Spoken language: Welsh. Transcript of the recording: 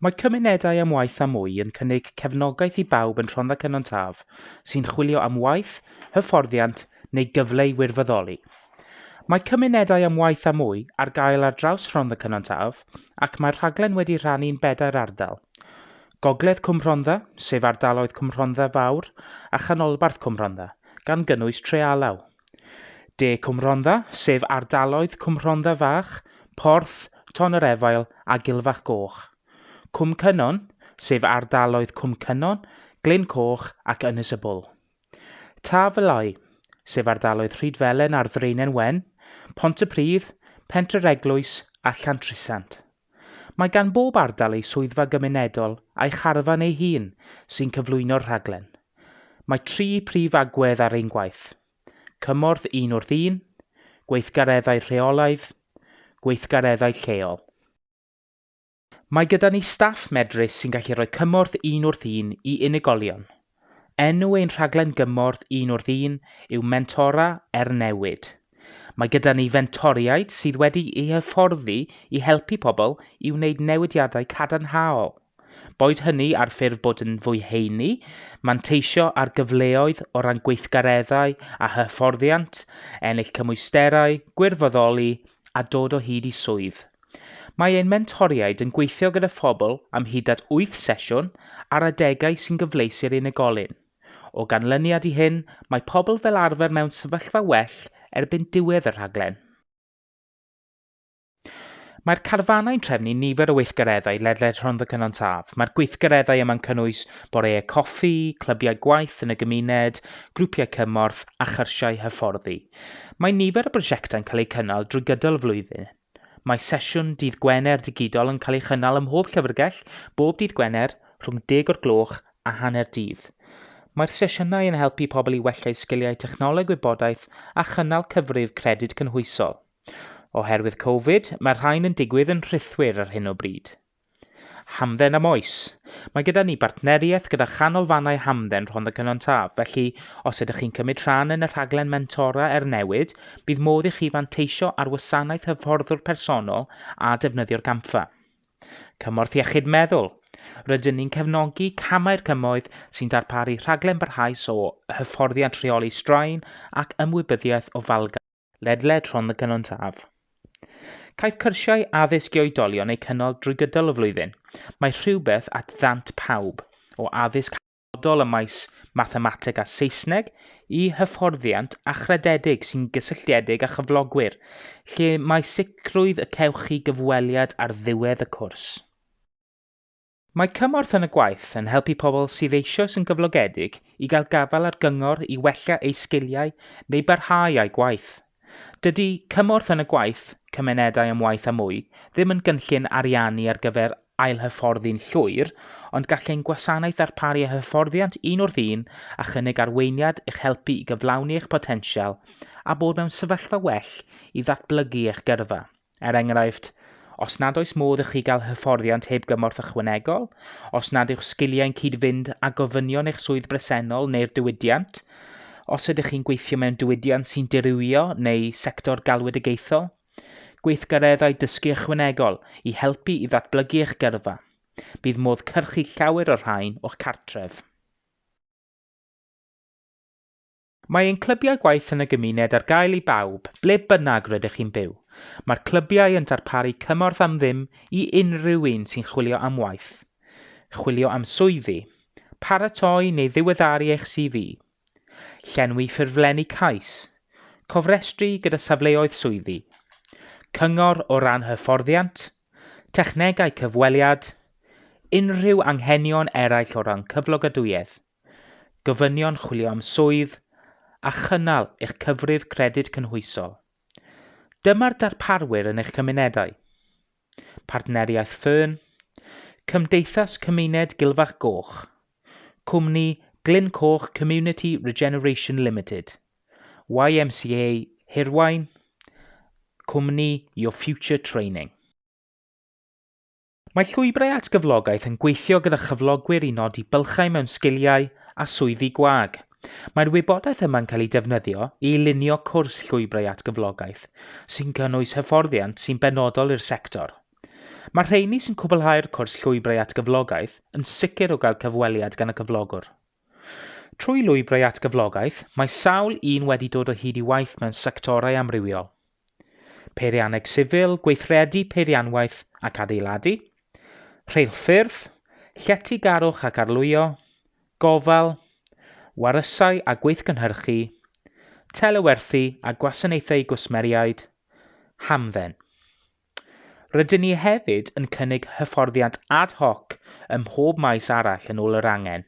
Mae cymunedau am waith a mwy yn cynnig cefnogaeth i bawb yn Rhondda Cynon Taf sy'n chwilio am waith, hyfforddiant neu gyfle i wirfoddoli. Mae cymunedau am waith a mwy ar gael ar draws Rhondda Cynon Taf ac mae'r rhaglen wedi rhannu'n 4 ardal. Gogledd Cwm Rhondda, sef ardaloedd Cwm Rhondda Fawr, a chanolbarth Cwm Rhondda, gan gynnwys Trealaw. De Cwm Rhondda, sef ardaloedd Cwm Rhondda Fach, Porth, Ton yr Efail a Gilfach Goch. Cwm Cynon, sef ardaloedd Cwm Cynon, Glyn Coch ac Ynys y Bwl. Taf y Lai, sef ardaloedd Rhydfelen a'r Ddraenen Wen, Pont y Pridd, Pentre Eglwys a Llantrisant. Mae gan bob ardal ei swyddfa gymunedol a'i charfan ei hun sy'n cyflwyno'r rhaglen. Mae 3 prif agwedd ar ein gwaith. Cymorth 1 gweithgareddau rheolaidd, gweithgareddau lleol. Mae gyda ni staff medrus sy'n gallu rhoi cymorth 1 i unigolion. Enw ein rhaglen gymorth 1 yw Mentora Newid. Mae gyda ni fentoriaid sydd wedi ei hyfforddi i helpu pobl i wneud newidiadau cadarnhaol. Boed hynny ar ffurf bod yn fwy heini, manteisio ar gyfleoedd o ran gweithgareddau a hyfforddiant, ennill cymwysterau, gwirfoddoli a dod o hyd i swydd. Mae ein mentoriaid yn gweithio gyda phobl am hyd at 8 sesiwn ar adegau sy'n gyfleus i'r unigolyn. O ganlyniad i hyn, mae pobl fel arfer mewn sefyllfa well erbyn diwedd y rhaglen. Mae'r carfannau'n trefnu nifer o weithgareddau ledled Rhondda Cynon Taf. Mae'r gweithgareddau yma'n cynnwys boreau coffi, clybiau gwaith yn y gymuned, grwpiau cymorth a chyrsiau hyfforddi. Mae nifer o brosiectau'n cael eu cynnal drwy gydol y flwyddyn. Mae sesiwn dydd Gwener digidol yn cael ei chynnal ym mhob llyfrgell bob dydd Gwener rhwng 10:00 a 12:30. Mae'r sesiynau yn helpu pobl i wella eu sgiliau technoleg wybodaeth a chynnal cyfrif credyd cynhwysol. Oherwydd Covid, mae'r rhain yn digwydd yn rhythwyr ar hyn o bryd. Hamdden am oes. Mae gyda ni bartneriaeth gyda chanolfannau hamdden Rhondda Cynon Taf, felly os ydych chi'n cymryd rhan yn y rhaglen Mentora Newid, bydd modd i chi fanteisio ar wasanaeth hyfforddwr personol a defnyddio'r gampfa. Cymorth iechyd meddwl. Rydyn ni'n cefnogi camau'r cymoedd sy'n darparu rhaglen barhaus o hyfforddiant rheoli straen ac ymwybyddiaeth o falga. Ledled Rhondda Cynon Taf. Caiff cyrsiau addysg i oedolion eu cynnal drwy gydol y flwyddyn. Mae rhywbeth at ddant pawb, o addysg hanfodol y maes mathemateg a Saesneg i hyfforddiant a chrededig sy'n gysylltiedig â chyflogwyr, lle mae sicrwydd y cewch chi gyfweliad ar ddiwedd y cwrs. Mae cymorth yn y gwaith yn helpu pobl sydd eisoes yn gyflogedig i gael gafal ar gyngor i wella eu sgiliau neu barhau a'u gwaith. Dydy cymorth yn y gwaith, cymunedau am waith a mwy, ddim yn gynllun ariannu ar gyfer ailhyfforddi'n llwyr, ond gall ein gwasanaeth ddarparu hyfforddiant 1 a chynnig arweiniad i'ch helpu i gyflawni eich potensial a bod mewn sefyllfa well i ddatblygu eich gyrfa. Enghraifft, os nad oes modd i chi gael hyfforddiant heb gymorth ychwanegol, os nad yw'ch sgiliau'n cyd-fynd â gofynion eich swydd bresennol neu'r diwydiant, os ydych chi'n gweithio mewn diwydiant sy'n dirywio neu sector galwedigaethol, gweithgareddau dysgu ychwanegol i helpu i ddatblygu eich gyrfa. Bydd modd cyrchu llawer o'r rhain o'ch cartref. Mae ein clybiau gwaith yn y gymuned ar gael i bawb, ble bynnag rydych chi'n byw. Mae'r clybiau yn darparu cymorth am ddim i unrhyw un sy'n chwilio am waith. Chwilio am swyddi, paratoi neu ddiweddaru eich CV, llenwi ffurflenni cais, cofrestru gyda safleoedd swyddi, cyngor o ran hyfforddiant, technegau cyfweliad, unrhyw anghenion eraill o ran cyflogadwyedd, gofynion chwilio am swydd a chynnal eich cyfrif credyd cynhwysol. Dyma'r darparwyr yn eich cymunedau. Partneriaeth Fern, Cymdeithas Cymuned Gilfach Goch, Cwmni Glyn Coch Community Regeneration Limited, YMCA Hirwaun, Cwmni Your Future Training. Mae llwybrau at gyflogaeth yn gweithio gyda chyflogwyr i nodi bylchau mewn sgiliau a swyddi gwag. Mae'r wybodaeth yma'n cael ei defnyddio i lunio cwrs llwybrau at gyflogaeth sy'n cynnwys hyfforddiant sy'n benodol i'r sector. Mae rheini sy'n cwblhau'r cwrs llwybrau at gyflogaeth yn sicr o gael cyfweliad gan y cyflogwr. Trwy lwybrau at gyflogaeth, mae sawl un wedi dod o hyd i waith mewn sectorau amrywiol. Peirianneg sifil, gweithredu peirianwaith ac adeiladu, rheilffyrdd, lletygarwch ac arlwyo, gofal, warysau a gweithgynhyrchu, telewerthu a gwasanaethau gwsmeriaid, hamdden. Rydyn ni hefyd yn cynnig hyfforddiant ad hoc ym mhob maes arall yn ôl yr angen.